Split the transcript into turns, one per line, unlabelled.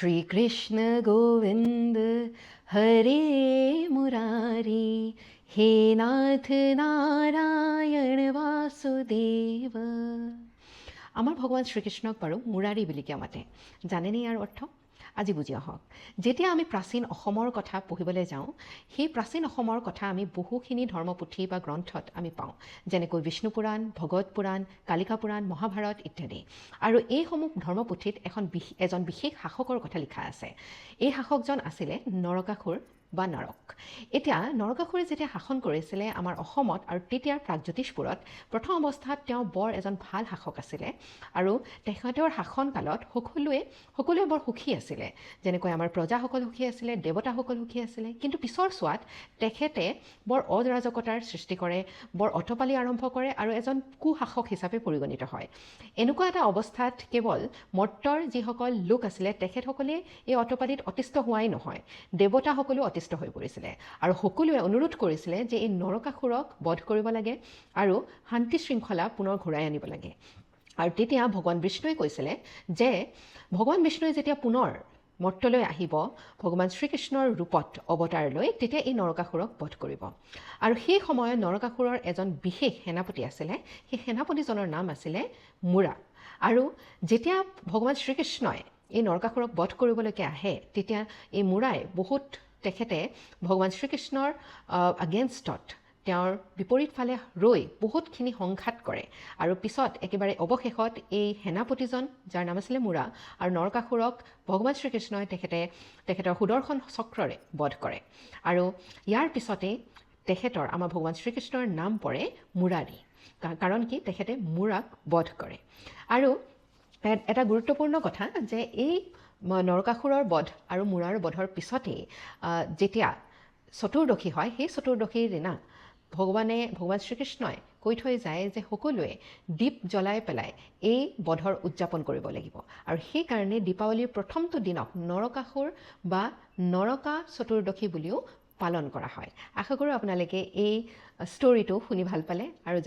श्री कृष्ण गोविंद हरे मुरारी हे नाथ नारायण वासुदेव। আমাৰ ভগৱান শ্ৰীকৃষ্ণক বাৰু মুৰাৰী বুলি কিয় মাতে জানেনে ইয়াৰ অৰ্থ? আজি বুজি আহক। যেতিয়া আমি প্ৰাচীন অসমৰ কথা পঢ়িবলৈ যাওঁ, সেই প্ৰাচীন অসমৰ কথা আমি বহুখিনি ধৰ্মপুথি বা গ্ৰন্থত আমি পাওঁ, যেনেকৈ বিষ্ণু পুৰাণ, ভগৱত পুৰাণ, কালিকা পুৰাণ, মহাভাৰত ইত্যাদি। আৰু এইসমূহ ধৰ্মপুথিত এজন বিশেষ শাসকৰ কথা লিখা আছে। এই শাসকজন আছিলে নৰকাসুৰ বা নৰক। এতিয়া নৰকাসুৰে যেতিয়া শাসন কৰিছিলে আমাৰ অসমত আৰু তেতিয়াৰ প্ৰাগজ্যোতিষপুৰত, প্ৰথম অৱস্থাত তেওঁ বৰ এজন ভাল শাসক আছিলে আৰু তেখেতৰ শাসনকালত সকলোৱে বৰ সুখী আছিলে। যেনেকৈ আমাৰ প্ৰজাসকল সুখী আছিলে, দেৱতাসকল সুখী আছিলে। কিন্তু পিছৰ চোৱাত তেখেতে বৰ অৰাজকতাৰ সৃষ্টি কৰে, বৰ অটপালি আৰম্ভ কৰে আৰু এজন কুশাসক হিচাপে পৰিগণিত হয়। এনেকুৱা এটা অৱস্থাত কেৱল মৰ্তৰ যিসকল লোক আছিলে তেখেতসকলে এই অটপালিত অতিষ্ঠ হোৱাই নহয়, দেৱতাসকলেও অতিষ্ঠ হৈ পৰিছিলে আৰু সকলোৱে অনুৰোধ কৰিছিলে যে এই নৰকাসুৰক বধ কৰিব লাগে আৰু শান্তি শৃংখলা পুনৰ ঘূৰাই আনিব লাগে। আৰু তেতিয়া ভগৱান বিষ্ণুৱে কৈছিলে যে ভগৱান বিষ্ণুৱে যেতিয়া পুনৰ মৰ্তলৈ আহিব ভগৱান শ্ৰীকৃষ্ণৰ ৰূপত অৱতাৰ লৈ, তেতিয়া এই নৰকাসুৰক বধ কৰিব। আৰু সেই সময়ত নৰকাসুৰৰ এজন বিশেষ সেনাপতি আছিলে, সেই সেনাপতিজনৰ নাম আছিলে মুৰা। আৰু যেতিয়া ভগৱান শ্ৰীকৃষ্ণই এই নৰকাসুৰক বধ কৰিবলৈকে আহে, তেতিয়া এই মুৰাই তেখেতে ভগৱান শ্ৰীকৃষ্ণৰ আগেইনষ্টত তেওঁৰ বিপৰীত ফালে ৰৈ বহুতখিনি সংঘাত কৰে আৰু পিছত একেবাৰে অৱশেষত এই সেনাপতিজন, যাৰ নাম আছিলে মুৰা, আৰু নৰকাসুৰক ভগৱান শ্ৰীকৃষ্ণই তেখেতৰ সুদৰ্শন চক্ৰৰে বধ কৰে। আৰু ইয়াৰ পিছতেই আমাৰ ভগৱান শ্ৰীকৃষ্ণৰ নাম পৰে মুৰাৰী। কাৰণ কি? তেখেতে মুৰাক বধ কৰে। আৰু এটা গুৰুত্বপূৰ্ণ কথা যে এই নৰকাসুৰৰ বধ আৰু মুৰাৰ বধৰ পিছতেই যেতিয়া চতুৰ্দশী হয়, সেই চতুৰ্দশীৰ দিনা ভগৱান শ্ৰীকৃষ্ণই কৈ থৈ যায় যে সকলোৱে দীপ জ্বলাই পেলাই এই বধৰ উদযাপন কৰিব লাগিব। আৰু সেইকাৰণে দীপাৱলীৰ প্ৰথমটো দিনক নৰকাসুৰ বা নৰকা চতুৰ্দশী বুলিও পালন কৰা হয়। আশা কৰোঁ আপোনালোকে এই ষ্টৰিটো শুনি ভাল পালে। আৰু